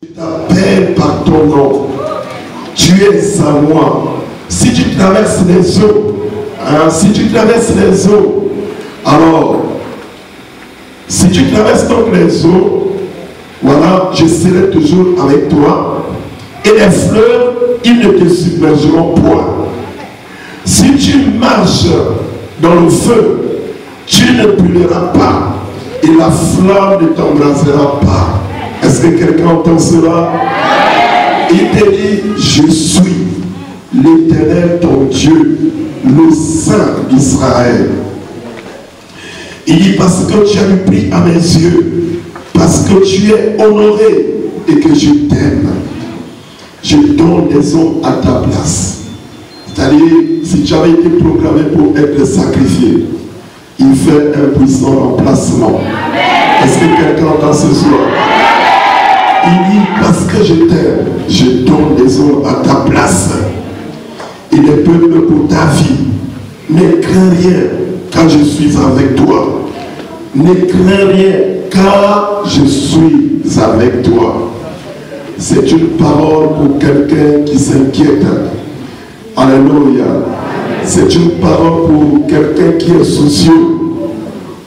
Je t'appelle par ton nom. Tu es à moi. Si tu traverses les eaux, si tu traverses les eaux, alors, si tu traverses donc les eaux, voilà, je serai toujours avec toi. Et les fleuves, ils ne te submergeront point. Si tu marches dans le feu, tu ne brûleras pas. Et la flamme ne t'embrasera pas. Est-ce que quelqu'un entend cela? Il te dit, je suis l'Éternel ton Dieu, le Saint d'Israël. Il dit, parce que tu as eu pris à mes yeux, parce que tu es honoré et que je t'aime, je donne des hommes à ta place. C'est-à-dire, si tu avais été proclamé pour être sacrifié, il fait un puissant remplacement. Est-ce que quelqu'un entend ce soir? Il dit, parce que je t'aime, je donne des hommes à ta place. Et les peuples pour ta vie. Ne crains rien, car je suis avec toi. Ne crains rien, car je suis avec toi. C'est une parole pour quelqu'un qui s'inquiète. Alléluia. C'est une parole pour quelqu'un qui est soucieux.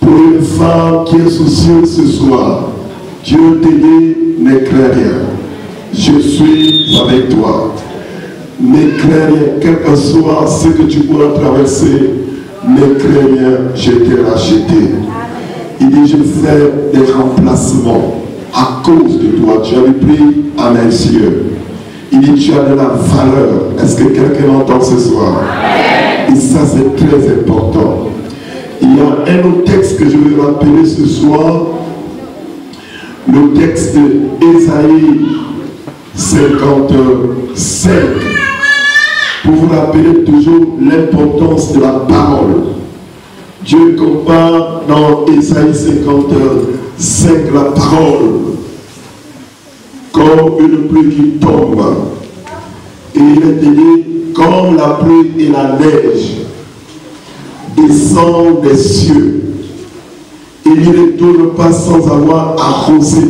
Pour une femme qui est soucieuse ce soir. Dieu te dit, ne crains rien. Je suis avec toi. Ne crains rien, quel que soit ce que tu pourras traverser. Ne crains rien, je t'ai racheté. Il dit, je fais des remplacements à cause de toi. Tu avais pris à mes yeux. Il dit, tu as de la valeur. Est-ce que quelqu'un entend ce soir? Et ça, c'est très important. Il y a un autre texte que je vais rappeler ce soir. Le texte d'Ésaïe 55. Pour vous rappeler toujours l'importance de la parole. Dieu compare dans Ésaïe 55 la parole comme une pluie qui tombe. Et il est dit, comme la pluie et la neige descendent des cieux. Et il ne retourne pas sans avoir arrosé,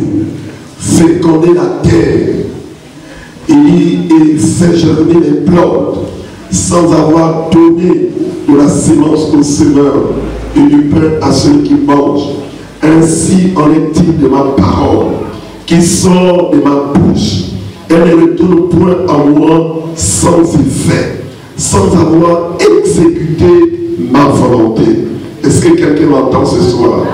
fécondé la terre. Et il fait germer les plantes sans avoir donné de la sémence au semeur et du pain à ceux qui mangent. Ainsi en est-il de ma parole qui sort de ma bouche. Elle ne retourne point à moi sans effet, sans avoir exécuté ma volonté. Est-ce que quelqu'un m'entend ce soir?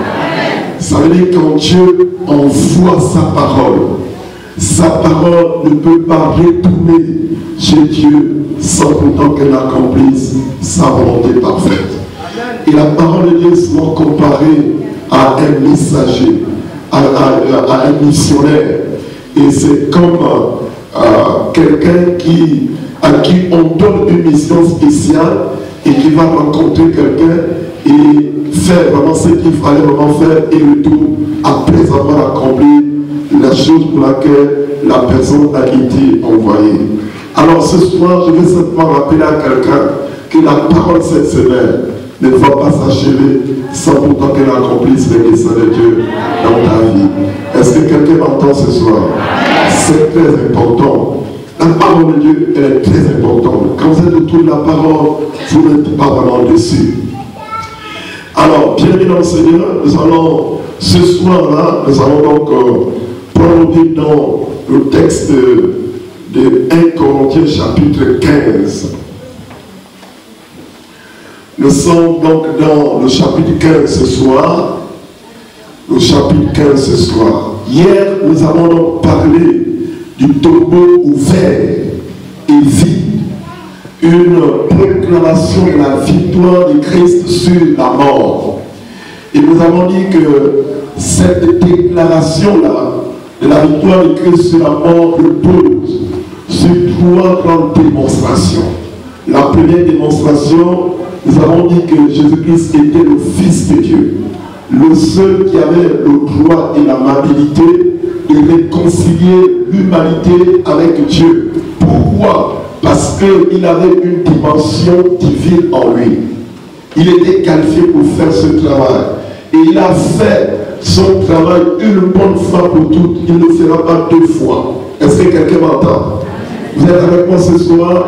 Ça veut dire quand Dieu envoie sa parole ne peut pas retourner chez Dieu sans pourtant qu'elle accomplisse sa volonté parfaite. Et la parole de Dieu est souvent comparée à un messager, à un missionnaire. Et c'est comme quelqu'un à qui on donne une mission spéciale et qui va rencontrer quelqu'un et faire vraiment ce qu'il fallait vraiment faire et le tout après avoir accompli la chose pour laquelle la personne a été envoyée. Alors ce soir, je vais simplement rappeler à quelqu'un que la parole cette semaine ne va pas s'achever sans pourtant qu'elle accomplisse les desseins de Dieu dans ta vie. Est-ce que quelqu'un m'entend ce soir? C'est très important. La parole de Dieu, elle est très importante. Quand vous êtes autour de la parole, vous n'êtes pas vraiment dessus. Alors, bien-aimés dans le Seigneur, nous allons, ce soir-là, nous allons donc prolonger dans le texte de 1 Corinthiens chapitre 15. Nous sommes donc dans le chapitre 15 ce soir. Le chapitre 15 ce soir. Hier, nous avons donc parlé du tombeau ouvert et vide. Une proclamation de la victoire de Christ sur la mort. Et nous avons dit que cette déclaration-là, de la victoire de Christ sur la mort, repose sur trois grandes démonstrations. La première démonstration, nous avons dit que Jésus-Christ était le Fils de Dieu, le seul qui avait le droit et l'amabilité de réconcilier l'humanité avec Dieu. Pourquoi? Parce qu'il avait une dimension divine en lui. Il était qualifié pour faire ce travail. Et il a fait son travail une bonne fois pour toutes, il ne fera pas deux fois. Est-ce que quelqu'un m'entend? Vous êtes avec moi ce soir?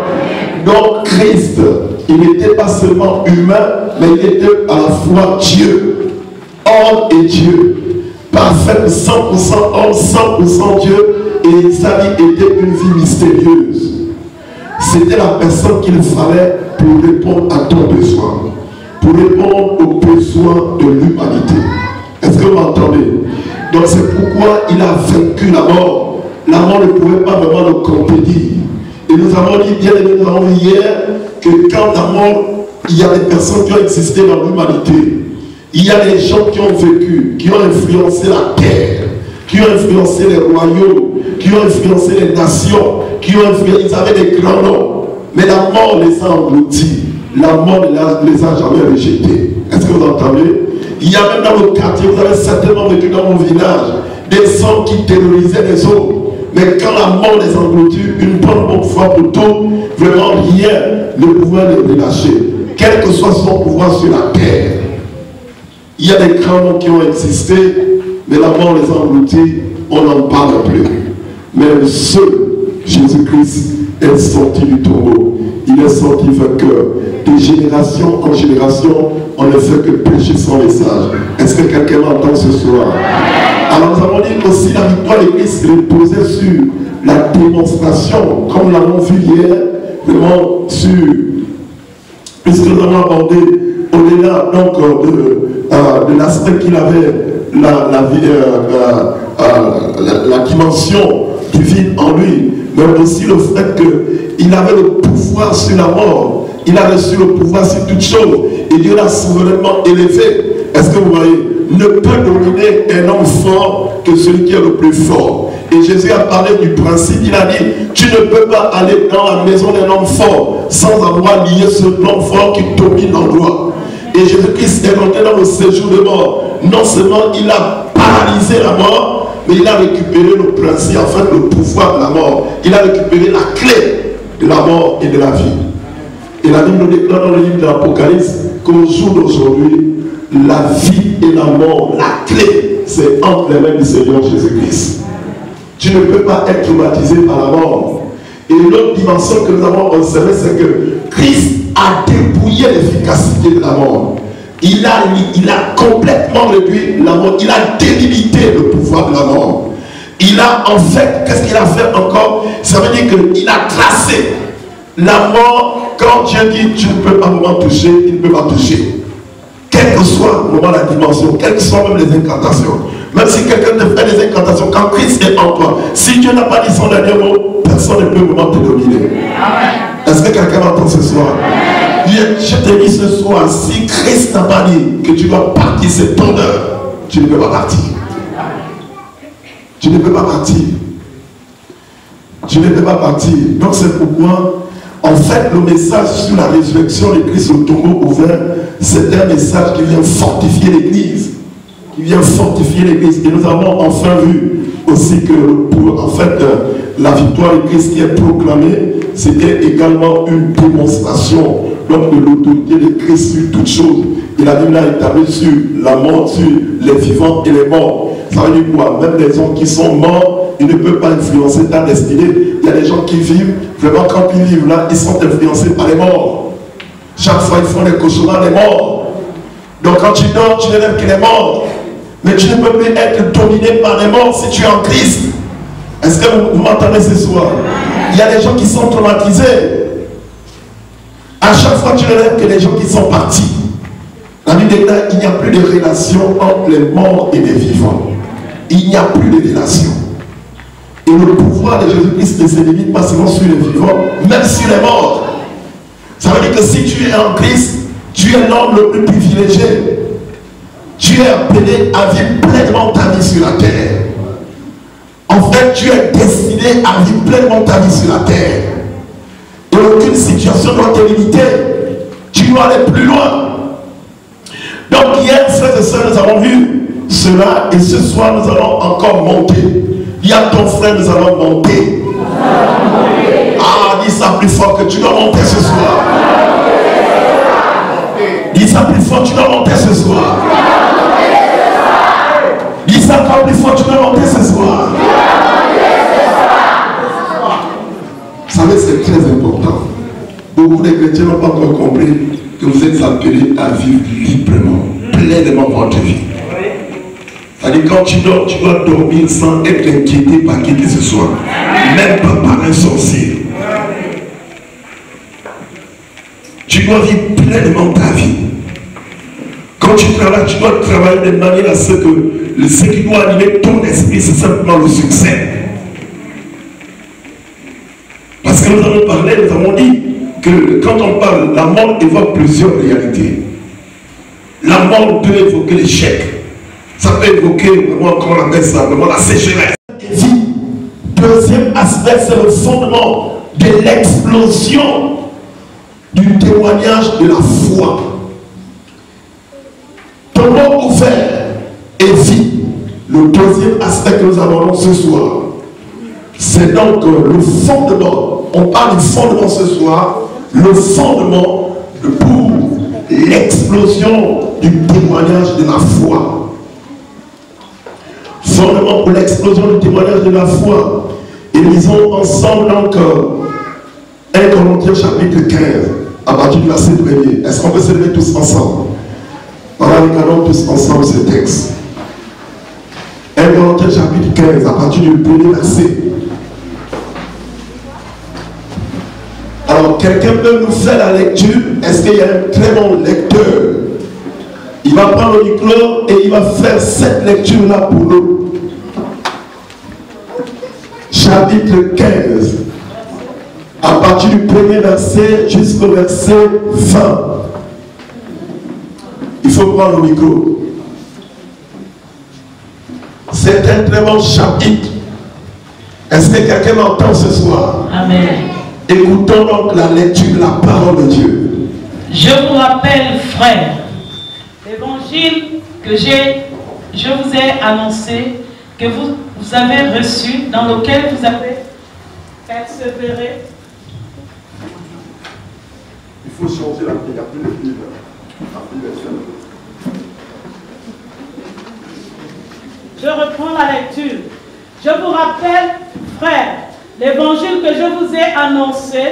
Donc Christ, il n'était pas seulement humain, mais il était à la fois Dieu, homme et Dieu. Parfait, 100% homme, 100% Dieu, et sa vie était une vie mystérieuse. C'était la personne qu'il fallait pour répondre à ton besoin, pour répondre aux besoins de l'humanité. Est-ce que vous m'entendez? Donc c'est pourquoi il a vaincu la mort. La mort ne pouvait pas vraiment le contenir. Et nous avons dit, bien aimé, nous avons dit hier, que quand la mort, il y a des personnes qui ont existé dans l'humanité. Il y a des gens qui ont vécu, qui ont influencé la terre, qui ont influencé les royaumes, qui ont influencé les nations, qui ont influencé, ils avaient des grands noms. Mais la mort les a engloutis. La mort ne les a jamais rejetés. Est-ce que vous entendez? Il y a même dans le quartier, vous avez certainement vécu dans mon village, des hommes qui terrorisaient les autres. Mais quand la mort les engloutit, une bonne fois pour tout, vraiment rien ne pouvait les relâcher. Quel que soit son pouvoir sur la terre. Il y a des grands noms qui ont existé, mais la mort les a engloutis, on n'en parle plus. Mais le seul Jésus-Christ est sorti du tombeau. Il est sorti vainqueur. De génération en génération, on ne fait que prêcher son message. Est-ce que quelqu'un m'entend ce soir? Alors nous avons dit aussi la victoire de Christ reposait sur la démonstration, comme nous l'avons vu hier, vraiment sur, puisque nous avons abordé au-delà donc de l'aspect qu'il avait, la dimension divine en lui, mais aussi le fait qu'il avait le pouvoir sur la mort. Il a reçu le pouvoir sur toutes choses. Et Dieu l'a souverainement élevé. Est-ce que vous voyez? Ne peut dominer un homme fort que celui qui est le plus fort. Et Jésus a parlé du principe. Il a dit, tu ne peux pas aller dans la maison d'un homme fort sans avoir lié ce homme fort qui domine l'endroit. Et Jésus-Christ est rentré dans le séjour de mort. Non seulement il a paralysé la mort, mais il a récupéré le principe, en fait le pouvoir de la mort. Il a récupéré la clé de la mort et de la vie. Et la Bible nous déclare dans le livre de l'Apocalypse qu'au jour d'aujourd'hui, la vie et la mort, la clé, c'est entre les mains du Seigneur Jésus-Christ. Tu ne peux pas être traumatisé par la mort. Et l'autre dimension que nous avons observée, c'est que Christ a dépouillé l'efficacité de la mort. Il a complètement réduit la mort. Il a délimité le pouvoir de la mort. Il a en fait, qu'est-ce qu'il a fait encore? Ça veut dire qu'il a tracé la mort. Quand Dieu dit tu ne peux pas vraiment toucher, il ne peut pas toucher. Quel que soit le moment, la dimension, quelles que soient même les incantations. Même si quelqu'un te fait des incantations, quand Christ est en toi, si Dieu n'a pas dit son dernier mot, personne ne peut vraiment te dominer. Est-ce que quelqu'un m'entend ce soir? Je te dis ce soir, si Christ n'a pas dit que tu dois partir, c'est ton heure, tu ne peux pas partir. Tu ne peux pas partir. Tu ne peux pas partir. Donc c'est pourquoi, en fait, le message sur la résurrection de Christ au tombeau ouvert, c'est un message qui vient fortifier l'Église. Qui vient fortifier l'Église. Et nous avons enfin vu aussi que en fait, la victoire de Christ qui est proclamée, c'était également une démonstration donc, de l'autorité de Christ sur toutes choses. Et la Bible a établi sur la mort, sur les vivants et les morts. Ça veut dire quoi? Même les gens qui sont morts, ils ne peuvent pas influencer ta destinée. Il y a des gens qui vivent, vraiment quand ils vivent là, ils sont influencés par les morts. Chaque fois, ils font des cauchemars des morts. Donc quand tu dors, tu ne rêves que les morts. Mais tu ne peux plus être dominé par les morts si tu es en Christ. Est-ce que vous m'entendez ce soir? Il y a des gens qui sont traumatisés. À chaque fois, tu ne rêves que les gens qui sont partis. La Bible déclare qu'il n'y a plus de relation entre les morts et les vivants. Il n'y a plus de relation. Et le pouvoir de Jésus-Christ ne se limite pas seulement sur les vivants, même sur les morts. Ça veut dire que si tu es en Christ, tu es l'homme le plus privilégié. Tu es appelé à vivre pleinement ta vie sur la terre. En fait, tu es destiné à vivre pleinement ta vie sur la terre. Et aucune situation ne doit te limiter. Tu dois aller plus loin. Donc hier, frères et sœurs, nous avons vu cela et ce soir, nous allons encore monter. Dis à ton frère, nous allons monter. Ah, dis ça plus fort que tu dois monter ce soir. Dis ça plus fort, tu dois monter ce soir. fois, tu vas monter ce soir. Vous savez, c'est très important. Beaucoup de chrétiens n'ont pas encore compris que vous êtes appelés à vivre librement, pleinement votre vie. C'est-à-dire quand tu dors, tu dois dormir sans être inquiété par qui que ce soit. Même pas par un sorcier. Tu dois vivre pleinement ta vie. Quand tu travailles, tu dois travailler de manière à ce que ce qui doit animer ton esprit, c'est simplement le succès. Parce que nous avons parlé, nous avons dit que quand on parle, la mort évoque plusieurs réalités. La mort peut évoquer l'échec. Ça peut évoquer, vraiment, comment on appelle ça, vraiment la sécheresse. Deuxième aspect, c'est le fondement de l'explosion du témoignage de la foi. Comment ouvert et vie. Le deuxième aspect que nous abordons ce soir, c'est donc le fondement. On parle du fondement ce soir, le fondement pour l'explosion du témoignage de la foi. Fondement pour l'explosion du témoignage de la foi. Et lisons ensemble donc 1 Corinthiens chapitre 15, à partir du verset 1er. Est-ce qu'on peut se lever tous ensemble? Voilà, regardons tous ensemble ce texte. 1 Corinthiens chapitre 15, à partir du premier verset. Alors, quelqu'un peut nous faire la lecture? Est-ce qu'il y a un très bon lecteur? Il va prendre le micro et il va faire cette lecture-là pour nous. Chapitre 15, à partir du premier verset jusqu'au verset 20. Il faut prendre le micro. C'est un très bon chapitre. Est-ce que quelqu'un m'entend ce soir? Amen. Écoutons donc la lecture de la parole de Dieu. Je vous rappelle, frères, l'évangile que je vous ai annoncé, que vous avez reçu, dans lequel vous avez persévéré. Il faut changer la Bible. Je reprends la lecture. Je vous rappelle, frères, l'évangile que je vous ai annoncé,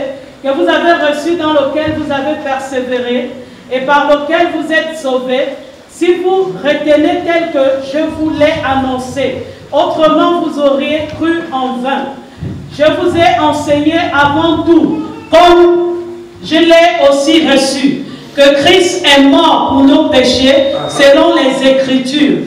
que vous avez reçu, dans lequel vous avez persévéré et par lequel vous êtes sauvés, si vous retenez tel que je vous l'ai annoncé. Autrement, vous auriez cru en vain. Je vous ai enseigné avant tout, comme je l'ai aussi reçu, que Christ est mort pour nos péchés selon les Écritures,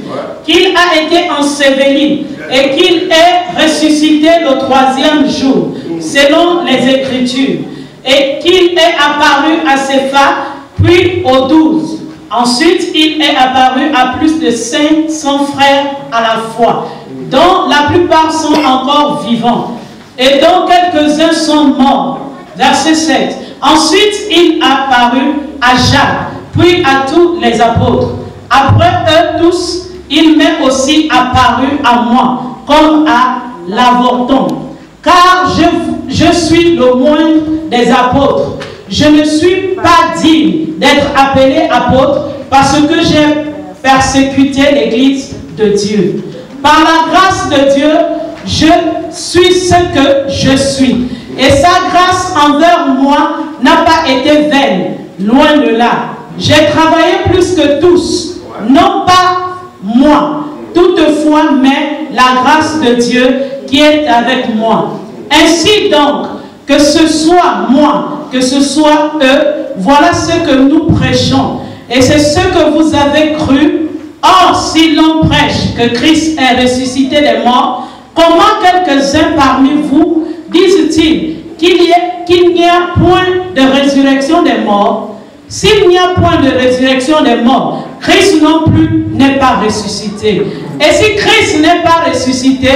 qu'il a été enseveli et qu'il est ressuscité le troisième jour selon les Écritures, et qu'il est apparu à Cépha, puis aux 12. Ensuite, il est apparu à plus de 500 frères à la fois, dont la plupart sont encore vivants, et dont quelques-uns sont morts. Verset 7. Ensuite, il est apparu à Jacques, puis à tous les apôtres. Après eux tous, il m'est aussi apparu à moi, comme à l'avorton. Car je suis le moindre des apôtres. Je ne suis pas digne d'être appelé apôtre parce que j'ai persécuté l'Église de Dieu. Par la grâce de Dieu, je suis ce que je suis. Et sa grâce envers moi n'a pas été vaine, loin de là. J'ai travaillé plus que tous, non pas moi, toutefois, mais la grâce de Dieu qui est avec moi. Ainsi donc, que ce soit moi, que ce soit eux, voilà ce que nous prêchons. Et c'est ce que vous avez cru. Or, si l'on prêche que Christ est ressuscité des morts, comment quelques-uns parmi vous disent-ils qu'il n'y a point de résurrection des morts? S'il n'y a point de résurrection des morts, Christ non plus n'est pas ressuscité. Et si Christ n'est pas ressuscité,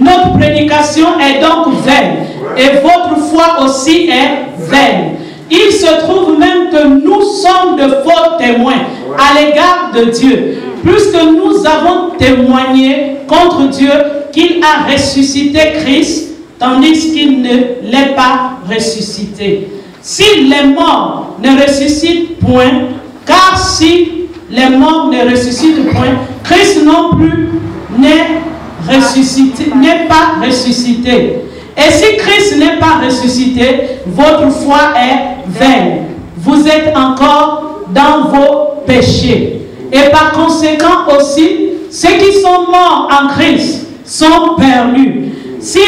notre prédication est donc vaine. Et votre foi aussi est vaine. Il se trouve même que nous sommes de faux témoins à l'égard de Dieu, puisque nous avons témoigné contre Dieu qu'il a ressuscité Christ, tandis qu'il ne l'est pas ressuscité. Si les morts ne ressuscitent point, car si les morts ne ressuscitent point, Christ non plus n'est ressuscité, n'est pas ressuscité. Et si Christ n'est pas ressuscité, votre foi est vaine. Vous êtes encore dans vos péchés. Et par conséquent aussi, ceux qui sont morts en Christ sont perdus. Si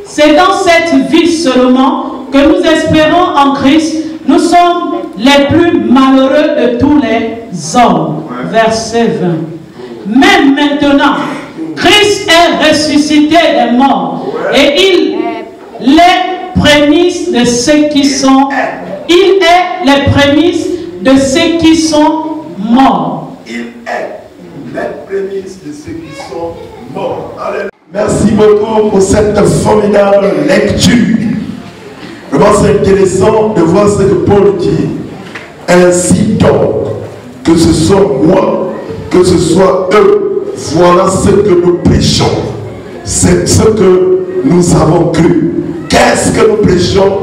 c'est dans cette vie seulement que nous espérons en Christ, nous sommes les plus malheureux de tous les hommes. Verset 20. Même maintenant, Christ est ressuscité des morts et il les prémices de ceux qui sont, il est les prémices de ceux qui sont morts. Il est les prémices de ceux qui sont morts. Alléluia. Merci beaucoup pour cette formidable lecture. Vraiment, c'est intéressant de voir ce que Paul dit. Ainsi donc, que ce soit moi, que ce soit eux, voilà ce que nous prêchons. C'est ce que nous avons cru. Qu'est-ce que nous prêchons?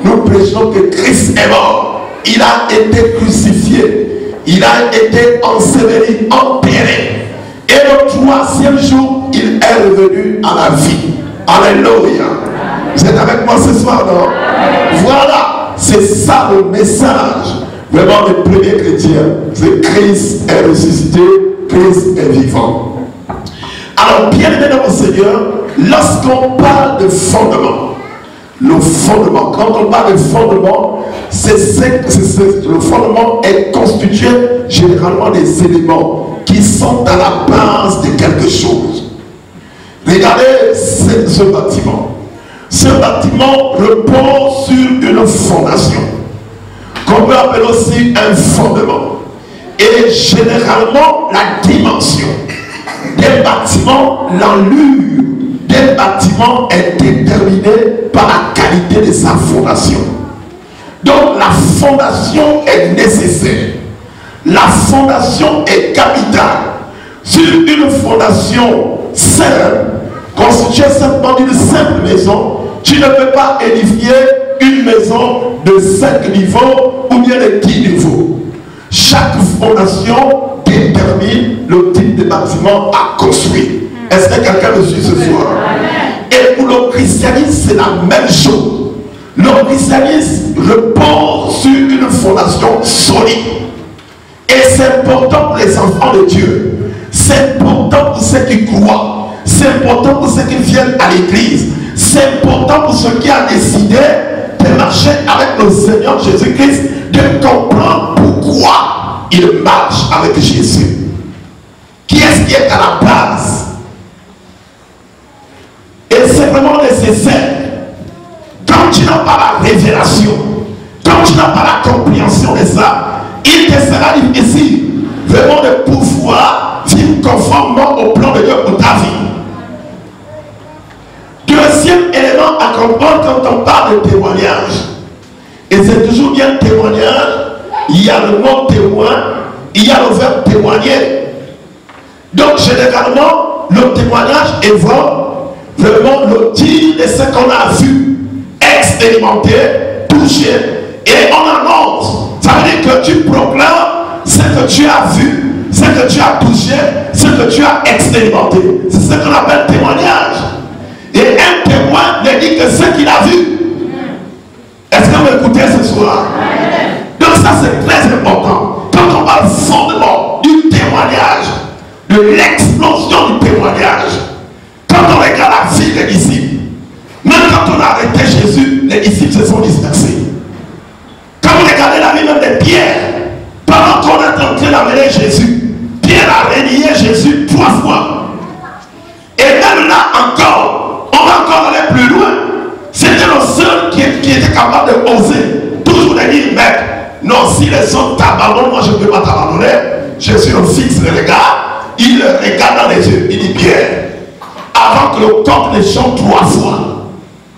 Nous prêchons que Christ est mort. Il a été crucifié. Il a été enseveli, enterré. Et le troisième jour, il est revenu à la vie. Alléluia. Vous êtes avec moi ce soir, non? Voilà, c'est ça le message. Vraiment, les premiers chrétiens, c'est Christ est ressuscité, Christ est vivant. Alors, bien aimé dans mon Seigneur, lorsqu'on parle de fondement, le fondement, quand on parle de fondement, le fondement est constitué généralement des éléments qui sont à la base de quelque chose. Regardez ce bâtiment. Ce bâtiment repose sur une fondation, qu'on peut appeler aussi un fondement. Et généralement, la dimension des bâtiments, l'allure des bâtiments est déterminée par la qualité de sa fondation. Donc la fondation est nécessaire. La fondation est capitale. Sur une fondation seule, constituée simplement d'une simple maison, tu ne peux pas édifier une maison de 5 niveaux ou bien de 10 niveaux. Chaque fondation détermine le type de bâtiment à construire. Est-ce que quelqu'un me suit ce soir? Et pour le christianisme, c'est la même chose. Le christianisme repose sur une fondation solide. Et c'est important pour les enfants de Dieu. C'est important pour ceux qui croient. C'est important pour ceux qui viennent à l'église. C'est important pour ceux qui ont décidé de marcher avec le Seigneur Jésus-Christ, de comprendre pourquoi ils marchent avec Jésus. Qui est-ce qui est à la base? Et c'est vraiment nécessaire. Quand tu n'as pas la révélation, quand tu n'as pas la compréhension de ça, il te sera difficile vraiment de pouvoir vivre conformément au plan de Dieu pour ta vie. Deuxième élément à comprendre quand on parle de témoignage, et c'est toujours bien témoignage, il y a le mot témoin, il y a le verbe témoigner. Donc généralement, le témoignage évoque vraiment le dire de ce qu'on a vu, expérimenté, touché, et on annonce. Ça veut dire que tu proclames ce que tu as vu, ce que tu as touché, ce que tu as expérimenté. C'est ce qu'on appelle témoignage. Et un témoin ne dit que ce qu'il a vu. Est-ce que vous écoutez ce soir? Donc ça c'est très important. Quand on parle fondement du témoignage, de l'explosion du témoignage, quand on regarde la vie des disciples, même quand on a arrêté Jésus, les disciples se sont dispersés. Quand vous regardez la vie même de Pierre, pendant qu'on est en train d'amener Jésus, Pierre a renié Jésus 3 fois. Et même là encore, on va encore aller plus loin. C'était le seul qui était capable de oser, toujours de dire, mec, non, si les autres t'abandonnent, moi je ne peux pas t'abandonner. Jésus le fixe le regard, il le regarde dans les yeux, il dit, Pierre, avant que le coq ne chante 3 fois,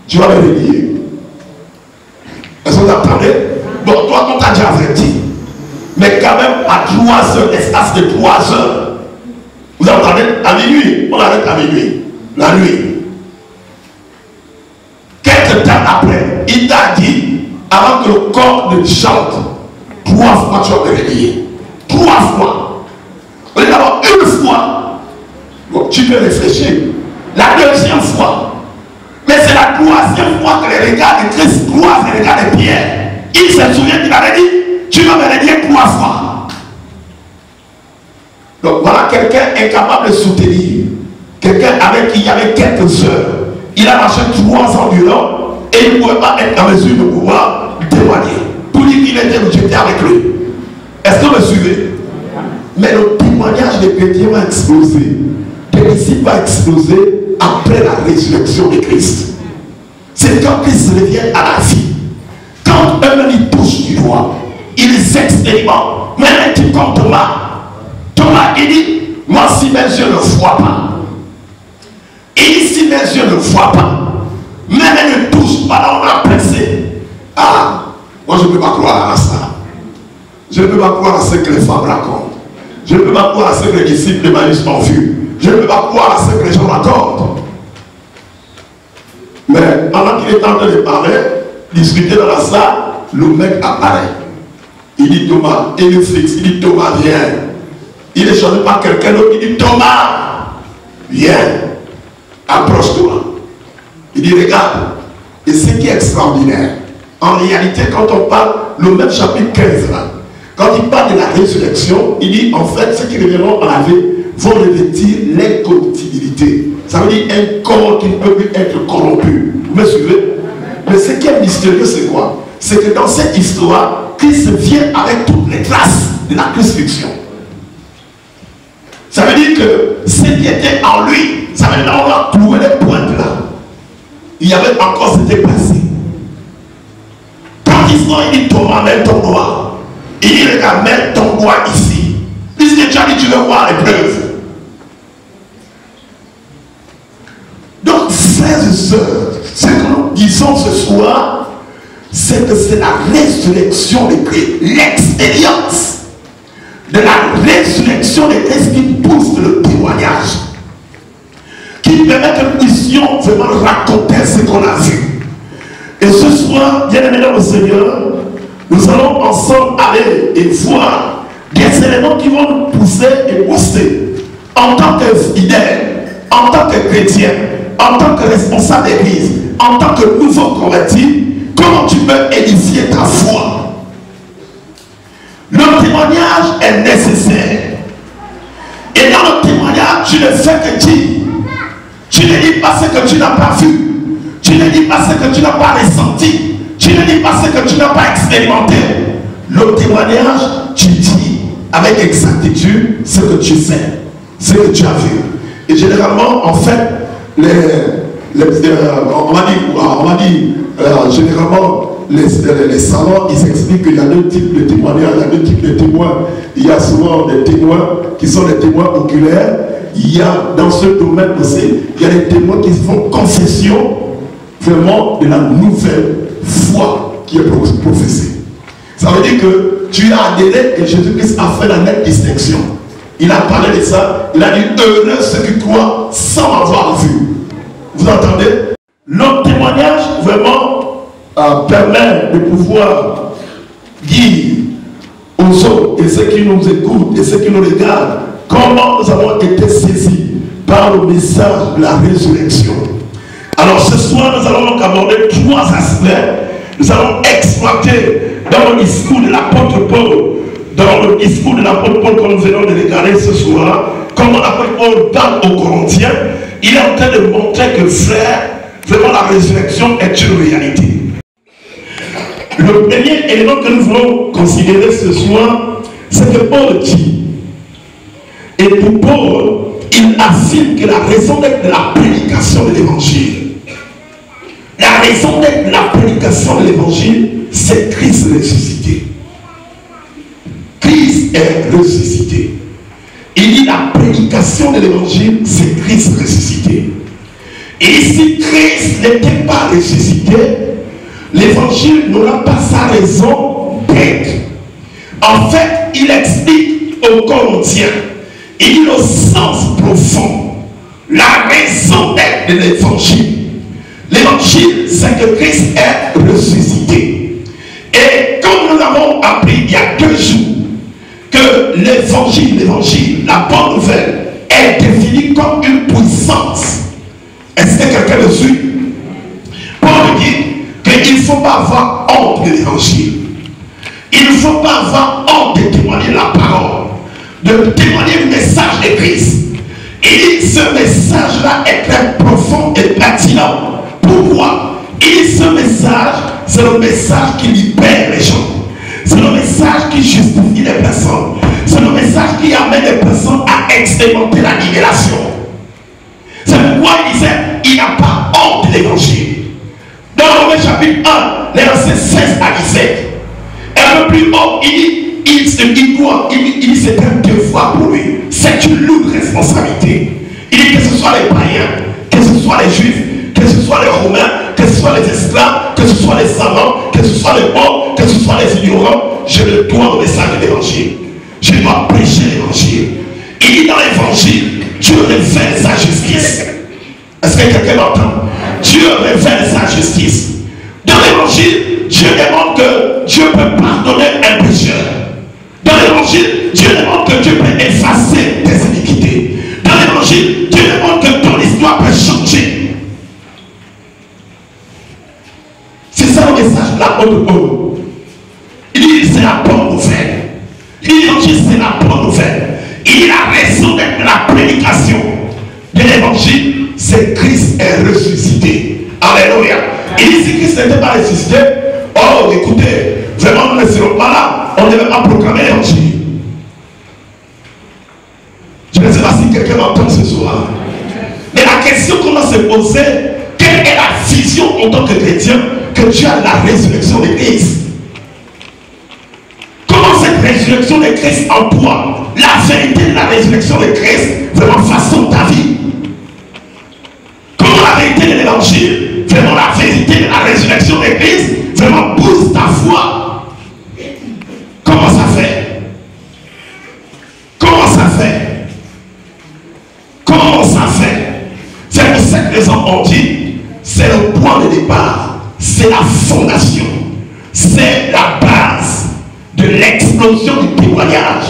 tu vas me renier. Est-ce que vous entendez? Bon, toi, on t'a déjà averti. Mais quand même, à 3 heures, l'espace de 3 heures, vous entendez? À minuit, on arrête à minuit, la nuit. Quelques temps après, il t'a dit, avant que le corps ne chante, 3 fois tu vas me renier. 3 fois. On est d'abord une fois. Bon, tu peux réfléchir. La deuxième fois. Mais c'est la troisième fois que les regards de Christ croisent les regards de Pierre. Il se souvient qu'il avait dit, tu vas me le dire 3 fois. Donc voilà quelqu'un incapable de soutenir. Quelqu'un avec qui il y avait quelques heures. Il a marché 3 ans durant et il ne pouvait pas être en mesure de pouvoir témoigner. Pour dire qu'il était jeté avec lui. Est-ce que vous me suivez? Mais le témoignage des chrétiens va exploser. Des disciples va exploser après la résurrection de Christ. C'est quand Christ revient à la vie. Quand eux-mêmes ils touchent du doigt, ils expérimentent. Même un type comme Thomas. Thomas, il dit, moi si mes yeux ne voient pas. Il dit, si mes yeux ne voient pas, même elles ne touchent pas, là on a pensé. Ah, moi je ne peux pas croire à ça. Je ne peux pas croire à ce que les femmes racontent. Je ne peux pas croire à ce que les disciples de Emmaüs ont vu. Je ne peux pas croire à ce que les gens racontent. Mais pendant qu'il est en train de parler, discuter dans la salle, le mec apparaît. Il dit Thomas, il est fixe, il dit Thomas, viens. Il est changé par quelqu'un d'autre, il dit Thomas, viens, approche-toi. Il dit regarde, et ce qui est extraordinaire, en réalité, quand on parle, le même chapitre 15 là, quand il parle de la résurrection, il dit en fait, ceux qui reviendront à la vie vont revêtir l'incorruptibilité. Ça veut dire un corps qui ne peut plus être corrompu. Vous me suivez? Mais ce qui est mystérieux, c'est quoi? C'est que dans cette histoire, Christ vient avec toutes les traces de la crucifixion. Ça veut dire que ce qui était en lui, ça veut dire qu'on va clouer les pointes là. Il y avait encore, c'était passé. Quand ils sont, il dit Thomas, mets ton doigt. Il dit regarde, mets ton doigt ici. Puisque tu as dit tu veux voir les preuves. Donc, frères et sœurs, ce que nous disons ce soir, c'est que c'est la résurrection de Christ, l'expérience de la résurrection de Christ qui pousse le témoignage, qui permet que nous puissions vraiment raconter ce qu'on a vu. Et ce soir, bien aimés dans le Seigneur, nous allons ensemble aller et voir des éléments qui vont nous pousser et booster en tant que fidèles, en tant que chrétiens, en tant que responsable d'église, en tant que nouveau converti, comment tu peux édifier ta foi. Le témoignage est nécessaire. Et dans le témoignage, tu ne fais que dire. Tu ne dis pas ce que tu n'as pas vu. Tu ne dis pas ce que tu n'as pas ressenti. Tu ne dis pas ce que tu n'as pas expérimenté. Le témoignage, tu dis avec exactitude ce que tu sais, ce que tu as vu. Et généralement, en fait, on va dire généralement, les savants, ils expliquent qu'il y a 2 types de témoignages, il y a 2 types de témoins. Il y a souvent des témoins qui sont des témoins oculaires. Il y a dans ce domaine aussi, il y a des témoins qui font confession vraiment de la nouvelle foi qui est prophétisée. Ça veut dire que tu as adhéré et Jésus-Christ a fait la nette distinction. Il a parlé de ça, il a dit heureux ceux qui croient sans avoir vu. Vous entendez? Notre témoignage vraiment permet de pouvoir dire aux autres et ceux qui nous écoutent et ceux qui nous regardent comment nous avons été saisis par le message de la résurrection. Alors ce soir, nous allons donc aborder 3 aspects. Nous allons exploiter dans le discours de l'apôtre Paul, dans le discours de l'apôtre Paul que nous venons de regarder ce soir, comment l'apôtre Paul parle aux Corinthiens. Il est en train de montrer que frère, vraiment la résurrection est une réalité. Le premier élément que nous voulons considérer ce soir, c'est que Paul dit, et pour Paul, il affirme que la raison d'être de la prédication de l'évangile, la raison d'être de la prédication de l'évangile, c'est Christ ressuscité. Christ est ressuscité. Il dit la prédication de l'évangile, c'est Christ ressuscité. Et si Christ n'était pas ressuscité, l'évangile n'aura pas sa raison d'être. En fait, il explique aux Corinthiens, il dit le sens profond, la raison d'être de l'évangile. L'évangile, c'est que Christ est ressuscité. Et comme nous l'avons appris il y a 2 jours, que l'évangile, la bonne nouvelle, est définie comme une puissance. Est-ce que quelqu'un me suit? Paul dit qu'il ne faut pas avoir honte de l'évangile. Il ne faut pas avoir honte de témoigner la parole, de témoigner le message de Christ. Et ce message-là est très profond et pertinent. Pourquoi? Et ce message, c'est le message qui libère les gens. C'est le message qui justifie les personnes. C'est le message qui amène les personnes à expérimenter la libération. C'est pourquoi il disait, il n'y a pas honte de l'évangile. Dans Romains chapitre 1, les versets 16 à 17, un peu plus haut, il dit, c'est un devoir pour lui. C'est une lourde responsabilité. Il dit que ce soit les païens, que ce soit les juifs, que ce soit les romains, que ce soit les esclaves, que ce soit les savants, que ce soit les pauvres, que ce soit les ignorants, je le dois au message de l'évangile. Je dois prêcher l'évangile. Il dit dans l'évangile, Dieu révèle sa justice. Est-ce que quelqu'un m'entend? Dieu révèle sa justice. Dans l'évangile, Dieu demande que Dieu peut pardonner un pécheur. Dans l'évangile, Dieu demande que Dieu peut effacer tes iniquités. Dans l'évangile, Dieu demande que ton histoire peut changer. C'est ça le message de la bonne nouvelle. Il dit c'est la bonne nouvelle. Il dit l'évangile c'est la bonne nouvelle. Il dit la raison de la prédication de l'évangile, c'est Christ est ressuscité. Alléluia. Il dit si Christ n'était pas ressuscité, oh écoutez, vraiment nous ne serons pas là. On ne devait pas proclamer l'évangile. Je ne sais pas si quelqu'un m'entend ce soir. Mais la question qu'on doit se poser, quelle est la vision en tant que chrétien que tu as de la résurrection de Christ? Comment cette résurrection de Christ en toi, la vérité de la résurrection de Christ, vraiment façonne ta vie? Comment la vérité de l'évangile, vraiment la vérité de la résurrection de Christ, vraiment pousse ta foi? Comment ça fait? Comment ça fait? Comment ça fait? C'est pour cette raison on dit, c'est le point de départ, c'est la fondation, c'est la base de l'explosion du témoignage.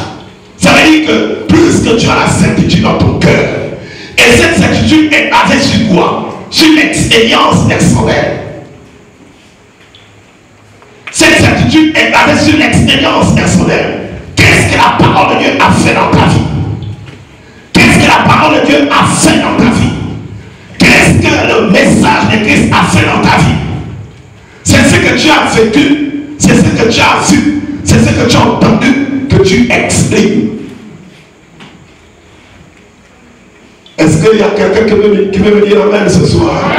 Ça veut dire que plus que tu as la certitude dans ton cœur, et cette certitude est basée sur quoi? Sur l'expérience personnelle. Cette certitude est basée sur l'expérience personnelle. Qu'est-ce que la parole de Dieu a fait dans ta vie? Qu'est-ce que la parole de Dieu a fait dans ta vie? Qu'est-ce que le message de Christ a fait dans ta vie? C'est ce que tu as vécu, c'est ce que tu as vu, c'est ce que tu as entendu, que tu exprimes. Est-ce qu'il y a quelqu'un qui veut me dire Amen ce soir?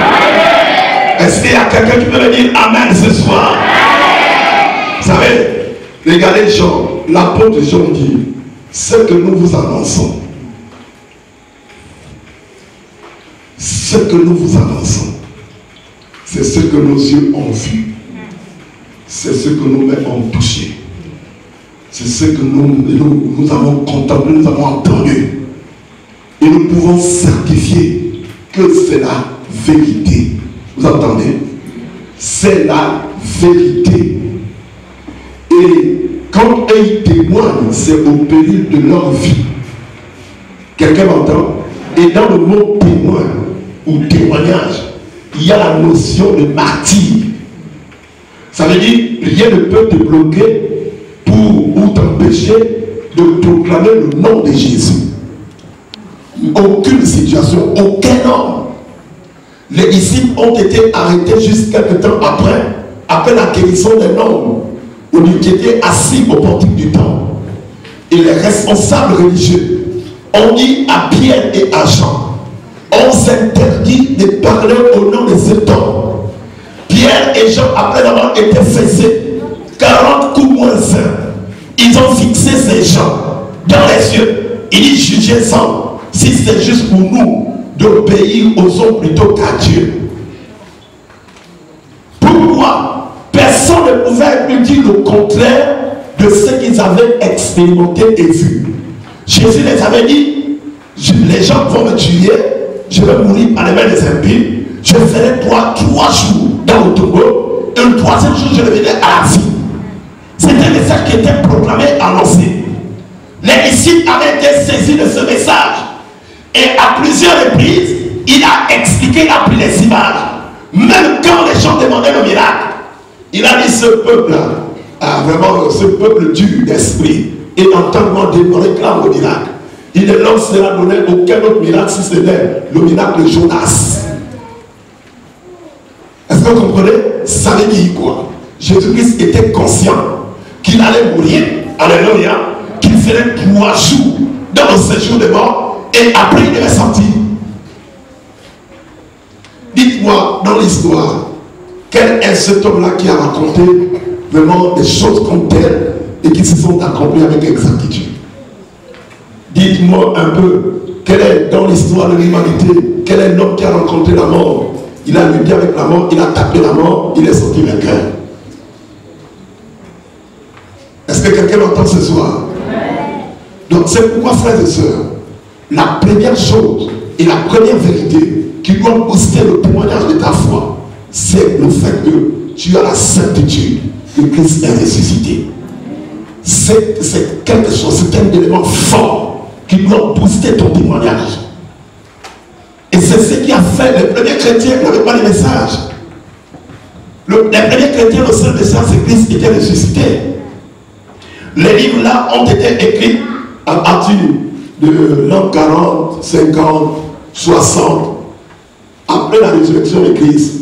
Est-ce qu'il y a quelqu'un qui veut me dire Amen ce soir? Vous savez, regardez Jean, l'apôtre Jean dit, ce que nous vous annonçons, ce que nous vous annonçons, c'est ce que nos yeux ont vu, c'est ce que nos mains ont touché, c'est ce que nous avons contemplé, nous avons entendu. Et nous pouvons certifier que c'est la vérité. Vous entendez? C'est la vérité. Et quand ils témoignent, c'est au péril de leur vie. Quelqu'un m'entend? Et dans le mot témoin ou témoignage, il y a la notion de martyr. Ça veut dire rien ne peut te bloquer ou t'empêcher de proclamer le nom de Jésus. Aucune situation, aucun homme. Les disciples ont été arrêtés juste quelques temps après la guérison d'un homme qui était assis au portique du temple. Et les responsables religieux ont dit à Pierre et à Jean, on s'interdit de parler au nom de cet homme. Pierre et Jean, après avoir été fessés, 40 coups moins 5, ils ont fixé ces gens dans les yeux. Ils disent, jugez-en. Si c'est juste pour nous d'obéir aux hommes plutôt qu'à Dieu. Pourquoi? Personne ne pouvait lui dire le contraire de ce qu'ils avaient expérimenté et vu. Jésus les avait dit, les gens vont me tuer, je vais mourir par les mains des impies, je ferai 3 jours dans le tombeau, et le 3e jour je reviendrai à la vie. C'était un message qui était proclamé, annoncé. Les disciples avaient été saisis de ce message. Et à plusieurs reprises, il a expliqué, il a pris les images. Même quand les gens demandaient le miracle, il a dit ce peuple-là, vraiment ce peuple dur d'esprit et d'entendement réclame le miracle. Il ne leur sera donné aucun autre miracle si ce n'est le miracle de Jonas. Est-ce que vous comprenez? Ça veut dire quoi? Jésus-Christ était conscient qu'il allait mourir, alléluia, qu'il ferait 3 jours dans le séjour de mort et après il devait sortir. Dites-moi dans l'histoire, quel est cet homme-là qui a raconté vraiment des choses comme telles et qui se sont accomplies avec exactitude? Dites-moi un peu, quel est dans l'histoire de l'humanité, quel est l'homme qui a rencontré la mort? Il a lutté avec la mort, il a tapé la mort, il est sorti vainqueur. Est-ce que quelqu'un m'entend ce soir? Donc c'est pourquoi, frères et sœurs, la première chose et la première vérité qui doit booster le témoignage de ta foi, c'est le fait que tu as la certitude que Christ est ressuscité. C'est quelque chose, c'est un élément fort qui doit booster ton témoignage. Et c'est ce qui a fait les premiers chrétiens qui n'avaient pas les messages. Les premiers chrétiens, le seul message, c'est Christ était ressuscité. Les livres là ont été écrits à partir de l'an 40, 50, 60, après la résurrection de Christ.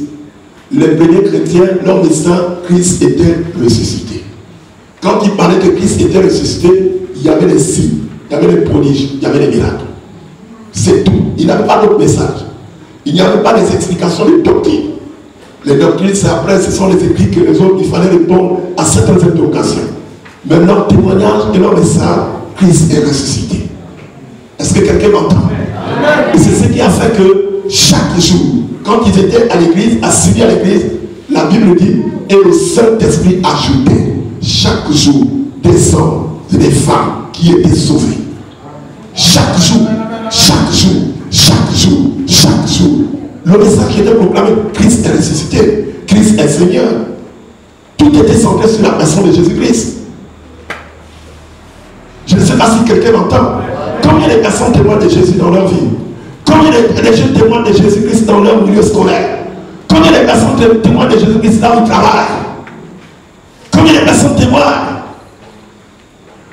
Les premiers chrétiens, leur message, Christ était ressuscité. Quand ils parlaient que Christ était ressuscité, il y avait des signes, il y avait des prodiges, il y avait des miracles. C'est tout. Il n'y avait pas d'autre message. Il n'y avait pas des explications de doctrine. Les doctrines, c'est après, ce sont les écrits que les autres, il fallait répondre à certaines interrogations. Mais leur témoignage et leur message, Christ est ressuscité. Est-ce que quelqu'un m'entend? Et c'est ce qui a fait que chaque jour, quand ils étaient à l'église, assis à l'église, la Bible dit, et le Saint-Esprit ajoutait chaque jour des hommes et des femmes qui étaient sauvés. Chaque jour, chaque jour, chaque jour, chaque jour. Le message était proclamé, Christ est ressuscité, Christ est Seigneur. Tout était centré sur la personne de Jésus-Christ. Je ne sais pas si quelqu'un m'entend. Combien de personnes témoignent de Jésus dans leur vie? Combien de jeunes témoignent de Jésus-Christ dans leur milieu scolaire? Combien de personnes témoignent de Jésus-Christ dans le travail? Combien de personnes témoignent?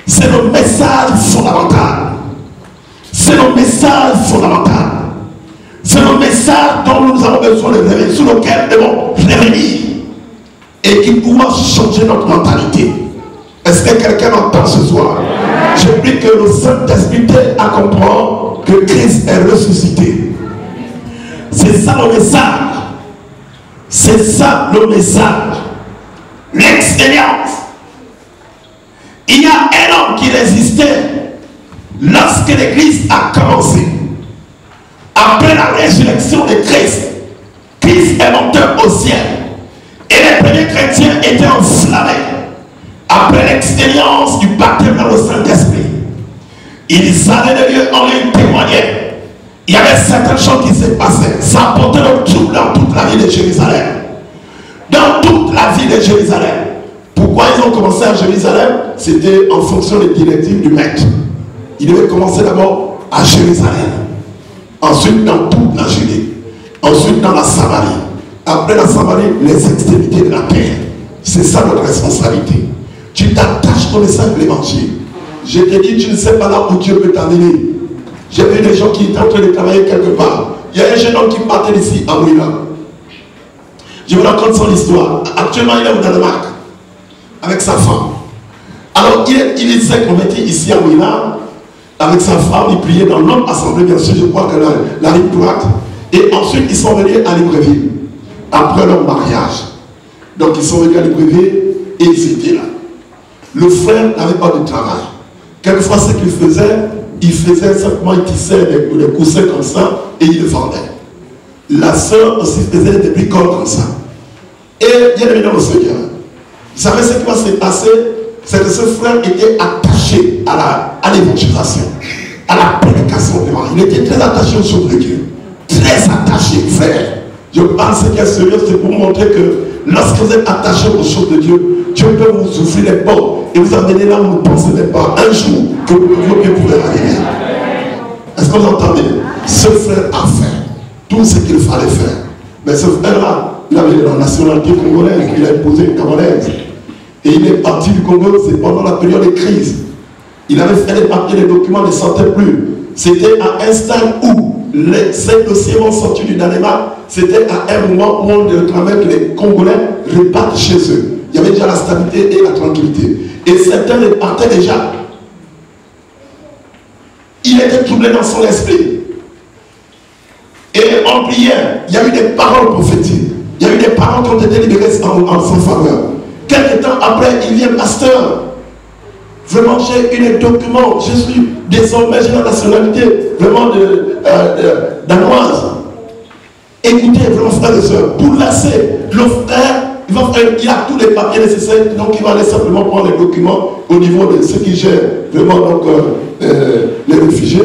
C'est le message fondamental. C'est le message fondamental. C'est le message dont nous avons besoin de revenir, sur lequel nous devons revenir et qui pourra changer notre mentalité. Est-ce que quelqu'un m'entend ce soir? Je prie que le Saint-Esprit t'aide à comprendre que Christ est ressuscité. C'est ça le message. C'est ça le message. L'expérience. Il y a un homme qui résistait lorsque l'Église a commencé. Après la résurrection de Christ, Christ est monté au ciel. Et les premiers chrétiens étaient enflammés. Après l'expérience du baptême dans le Saint-Esprit, ils allaient de lieu en lieu témoigner. Il y avait certaines choses qui se passaient. Ça apportait le trouble dans toute la vie de Jérusalem. Dans toute la vie de Jérusalem. Pourquoi ils ont commencé à Jérusalem? C'était en fonction des directives du maître. Ils devaient commencer d'abord à Jérusalem. Ensuite dans toute la Judée. Ensuite dans la Samarie. Après la Samarie, les extrémités de la terre. C'est ça notre responsabilité. Tu t'attaches au message de l'évangile. Je te dis, tu ne sais pas là où Dieu peut t'amener. J'ai vu des gens qui étaient en train de travailler quelque part. Il y a un jeune homme qui partait d'ici à Mouina. Je vous raconte son histoire. Actuellement, il est au Danemark avec sa femme. Alors, il s'est converti ici à Mouina avec sa femme. Il priait dans l'autre assemblée, bien sûr, je crois que la rive droite. Et ensuite, ils sont venus à Libreville après leur mariage. Donc, ils sont venus à Libreville et ils étaient là. Le frère n'avait pas de travail. Quelquefois, ce qu'il faisait simplement, il tissait des coussins comme ça et il le vendait. La sœur aussi faisait des bricoles comme ça. Et bien évidemment, le Seigneur. Vous savez ce qui va se passer? C'est que ce frère était attaché à l'évangélisation, à la prédication de l'évangile. Il était très attaché aux choses de Dieu. Très attaché, frère. Je pense que ce qui est sérieux, c'est pour montrer que lorsque vous êtes attaché aux choses de Dieu, Dieu peut vous ouvrir les portes et vous amener là où vous ne pensez pas un jour que Dieu pourrait arriver. Est-ce que vous entendez? Ce frère a fait. tout ce qu'il fallait faire. Mais ce frère-là, il avait la nationalité congolaise, il a imposé une cameronaise. Et il est parti du Congo, c'est pendant la période de crise. Il avait fait les papiers, les documents ne sortaient plus. C'était à un stade où ces dossiers vont sortir du Danemark. C'était à un moment où on réclamait que les Congolais repartent chez eux. Il y avait déjà la stabilité et la tranquillité. Et certains les partaient déjà. Il était troublé dans son esprit. Et en prière, il y a eu des paroles prophétiques. Il y a eu des paroles qui ont été libérées en son faveur. Quelque temps après, il vient pasteur. Vraiment, j'ai eu les documents. Je suis désormais, j'ai la nationalité vraiment danoise. Écoutez, vraiment, frères et sœurs, pour lasser le frère, il a tous les papiers nécessaires, donc il va aller simplement prendre les documents au niveau de ceux qui gèrent vraiment donc, les réfugiés.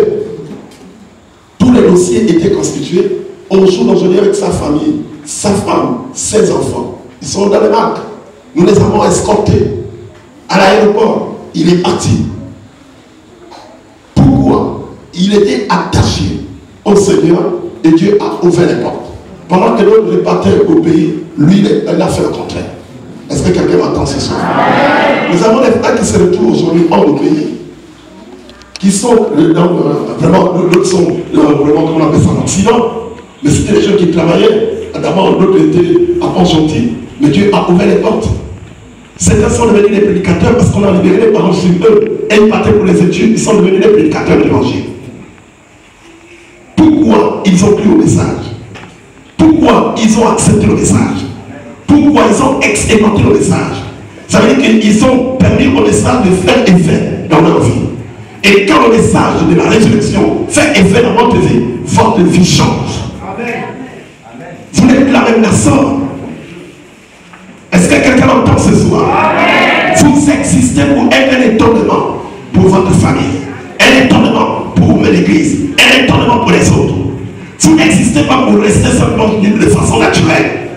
Tous les dossiers étaient constitués. On joue d'aujourd'hui avec sa famille, sa femme, ses enfants. Ils sont au Danemark. Nous les avons escortés à l'aéroport. Il est parti. Pourquoi? Il était attaché au Seigneur et Dieu a ouvert les portes. Pendant que l'autre repartait au pays, lui, il a fait le contraire. Est-ce que quelqu'un m'entend ce soir? Nous avons des frères qui se retrouvent aujourd'hui hors du pays, qui sont vraiment, d'autres sont vraiment, comment on appelle ça, en Occident. Mais c'était les gens qui travaillaient. D'abord, d'autres étaient à Pont-Gentil, mais Dieu a ouvert les portes. Certains sont devenus des prédicateurs parce qu'on a libéré les parents sur eux. Et ils partaient pour les études, ils sont devenus des prédicateurs de l'évangile. Pourquoi ils ont cru au message? Pourquoi ils ont accepté le message? Pourquoi ils ont expérimenté le message? Ça veut dire qu'ils ont permis au message de faire effet dans leur vie. Et quand le message de la résurrection fait effet dans votre vie change. Vous n'êtes plus la même personne. Est-ce que quelqu'un entend ce soir? Vous existez pour être un étonnement pour votre famille, un étonnement pour l'église, un étonnement pour les autres. Vous n'existez pas pour rester simplement de façon naturelle.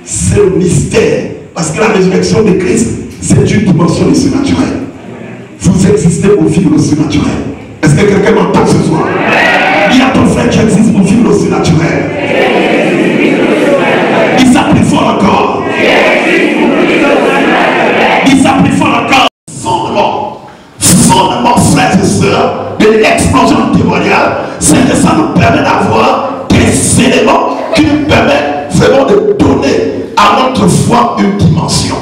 C'est le mystère. Parce que la résurrection de Christ, c'est une dimension du surnaturel. Vous existez pour vivre le surnaturel. Est-ce que quelqu'un m'entend ce soir? Il y a ton frère qui existe pour vivre le surnaturel. Il s'appuie fort encore. Il s'appuie fort encore. Fondement, frères et sœurs, de l'explosion du témoignage, c'est que ça nous permet d'avoir des éléments qui nous permettent vraiment de donner à notre foi une dimension.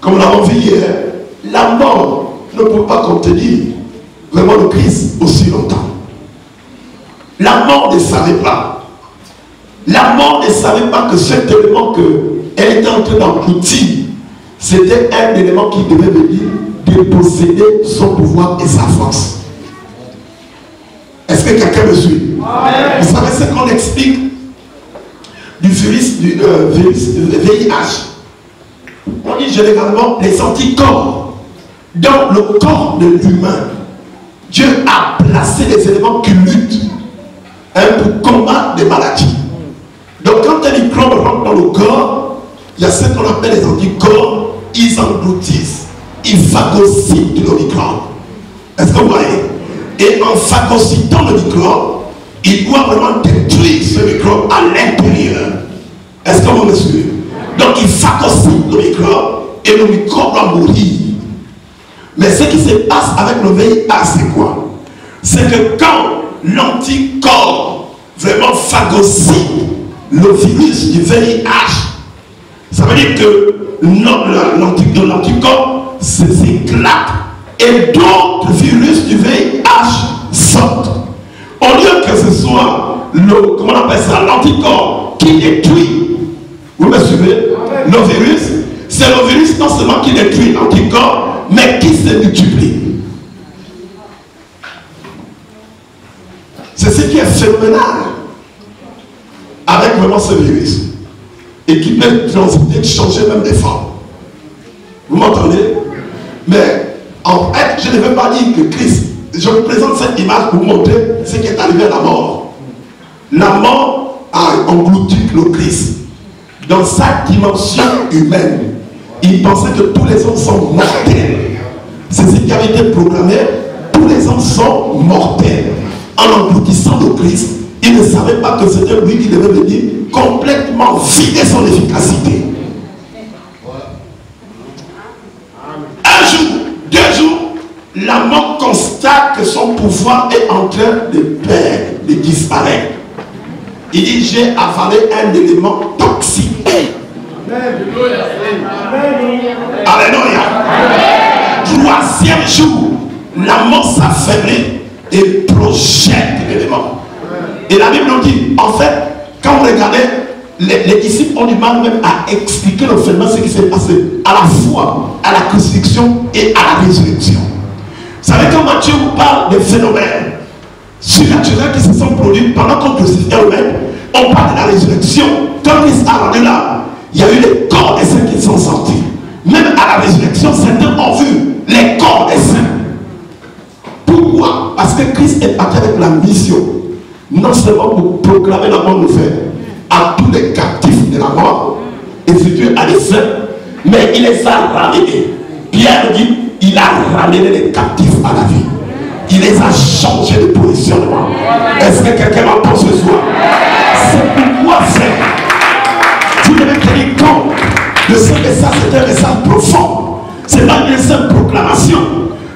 Comme nous l'avons vu hier, la mort ne peut pas contenir vraiment le Christ aussi longtemps. La mort ne savait pas. La mort ne savait pas que cet élément qu'elle était en train d'engloutir, c'était un élément qui devait venir déposséder son pouvoir et sa force. Est-ce que quelqu'un me suit? Amen. Vous savez ce qu'on explique du VIH? On dit généralement les anticorps dans le corps de l'humain. Dieu a placé des éléments qui luttent pour combattre des maladies. Donc quand un microbe rentre dans le corps, il y a ce qu'on appelle les anticorps. Ils engloutissent, ils phagocytent le microbe. Est-ce que vous voyez? Et en phagocytant le microbe, il doit vraiment détruire ce microbe à l'intérieur. Est-ce que vous me suivez? Donc il phagocyte le microbe et le microbe doit mourir. Mais ce qui se passe avec le VIH, c'est quoi? C'est que quand l'anticorps vraiment phagocyte le virus du VIH, ça veut dire que l'anticorps s'éclate et d'autres virus du VIH sortent. Au lieu que ce soit comment on appelle ça, l'anticorps qui détruit, vous me suivez? Le virus, c'est le virus non seulement qui détruit l'anticorps, mais qui se multiplie. C'est ce qui est phénoménal avec vraiment ce virus. Et qui peut transiter, changer même des formes. Vous m'entendez? Mais en fait, je ne veux pas dire que Christ, je vous présente cette image pour vous montrer ce qui est arrivé à la mort. La mort a englouti le Christ. Dans sa dimension humaine, il pensait que tous les hommes sont mortels. C'est ce qui avait été proclamé. Tous les hommes sont mortels. En engloutissant le Christ, Il ne savait pas que c'était lui qui devait venir complètement vider son efficacité. Un jour, 2 jours, la mort constate que son pouvoir est en train de perdre, de disparaître. Il dit, j'ai avalé un élément toxique. Alléluia. 3e jour, la mort s'affaiblit et projette l'élément. Et la Bible nous dit, en fait, quand vous regardez, les disciples ont du mal même à expliquer le phénomène, ce qui s'est passé à la fois à la crucifixion et à la résurrection. Vous savez, quand Matthieu vous parle des phénomènes surnaturels qui se sont produits pendant qu'on crucifiait eux-mêmes, on parle de la résurrection. Quand Christ a rendu là, il y a eu les corps des saints qui sont sortis. Même à la résurrection, certains ont vu les corps des saints. Pourquoi? Parce que Christ est parti avec la mission, non seulement pour proclamer la bonne nouvelle à tous les captifs de la mort, et surtout à les saints, mais il les a ramenés. Pierre dit, il a ramené les captifs à la vie. Il les a changés de positionnement. Est-ce que quelqu'un m'entend ce soir? C'est pourquoi, frère, vous devez tenir compte de ce message. C'est un message profond. C'est pas une simple proclamation,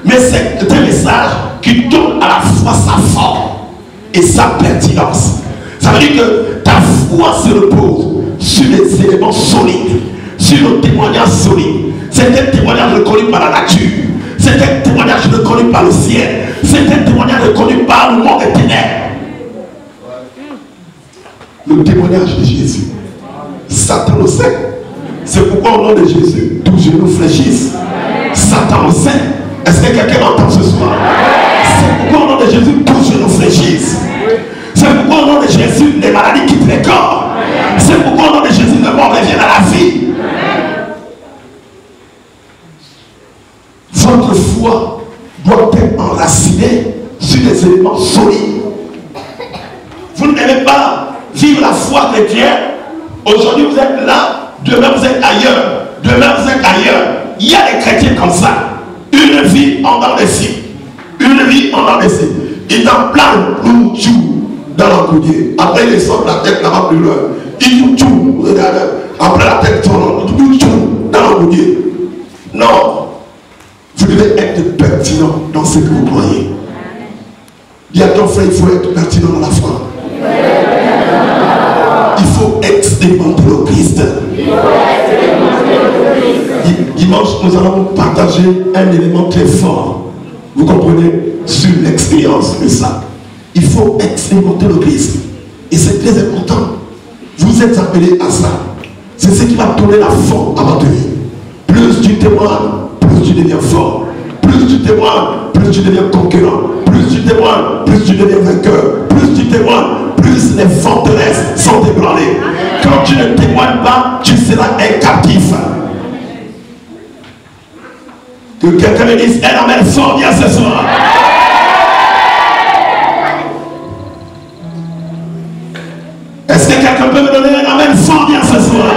mais c'est un message qui donne à la fois sa forme et sa pertinence. Ça veut dire que ta foi se repose sur des éléments solides, sur le témoignage solide. C'est un témoignage reconnu par la nature. C'est un témoignage reconnu par le ciel. C'est un témoignage reconnu par le monde des ténèbres. Le témoignage de Jésus. Satan le sait. C'est pourquoi au nom de Jésus, tous genoux fléchissent. Satan le sait. Est-ce que quelqu'un m'entend ce soir? C'est pourquoi au nom de Jésus, tous genoux fléchissent. C'est pourquoi au nom de Jésus, les maladies quittent les corps. C'est pourquoi au nom de Jésus, les morts reviennent à la vie. Votre foi doit être enracinée sur des éléments solides. Vous ne devez pas vivre la foi chrétienne. Aujourd'hui vous êtes là, demain vous êtes ailleurs, demain vous êtes ailleurs. Il y a des chrétiens comme ça. Une vie en dents de scie. Une vie en dents de scie. Ils en planent pour tout dans leur coudier. Après ils sortent la tête là-bas plus loin. Ils jouent tout. Après la tête tourne, ils jouent tout dans leur coudier. Non. Vous devez être pertinent dans ce que vous croyez. Dis à ton frère, il faut être pertinent dans la foi. Il faut expérimenter le Christ. Dimanche, nous allons partager un élément très fort. Vous comprenez? Sur l'expérience de ça. Il faut expérimenter le Christ. Et c'est très important. Vous êtes appelés à ça. C'est ce qui va donner la forme à votre vie. Plus tu témoignes, plus tu deviens fort. Plus tu témoignes, plus tu deviens conquérant. Plus tu témoignes, plus tu deviens vainqueur. Plus tu témoignes, plus les forteresses sont ébranlées. Quand tu ne témoignes pas, tu seras un captif. Que quelqu'un me dise un amen fort bien ce soir. Est-ce que quelqu'un peut me donner un amen fort bien ce soir?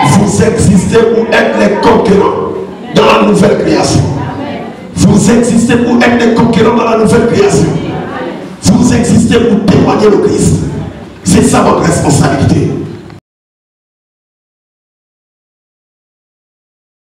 Vous existez pour être les conquérants dans la nouvelle création. Vous existez pour être les conquérants dans la nouvelle création. Vous existez pour témoigner le Christ. C'est ça votre responsabilité.